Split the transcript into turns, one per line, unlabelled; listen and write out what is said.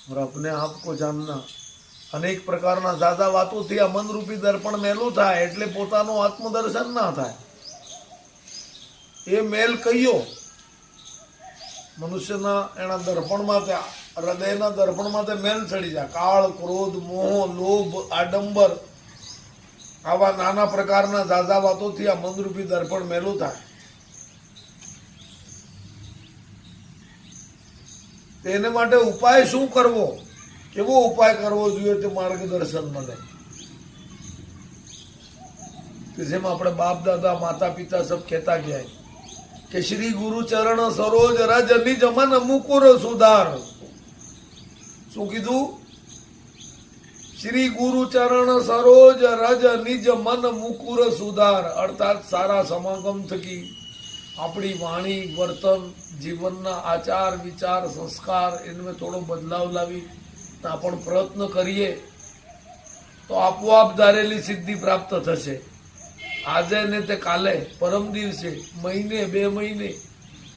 और अपने आप को जानना। अनेक प्रकारना दादा वातोथी आ मनरूपी दर्पण मेलू थाय एटले पोतानुं आत्मदर्शन ना थाय। ए मेल कयो मनुष्यना एना दर्पणमां ते हृदयना दर्पणमां ते मेल चढ़ी जाय। काळ, क्रोध, मोह, लोभ, आडंबर आवा नाना प्रकारना दादा वातोथी आ मनरूपी दर्पण मेलू थाय। तेने माटे उपाय शुं करवो, केवो उपाय करवो जोईए ते मार्गदर्शन मळे। कि जेम आपणे बाप दादा माता पिता सब कहता गया है कि श्री गुरु चरण सरोज रज निज मन मुकुर सुधार। शुं कीधुं? श्री गुरु चरण सरोज रज निज मन मुकुर सुधार। अर्थात सारा समागम थकी अपनी वाणी, वर्तन, जीवनना आचार विचार संस्कार इनमें थोड़ो बदलाव लावी आपण प्रयत्न करिए तो आपोआप धारेली सिद्धि प्राप्त थशे। आजे ने ते काले, परम दिवसे, महीने, 2 महीने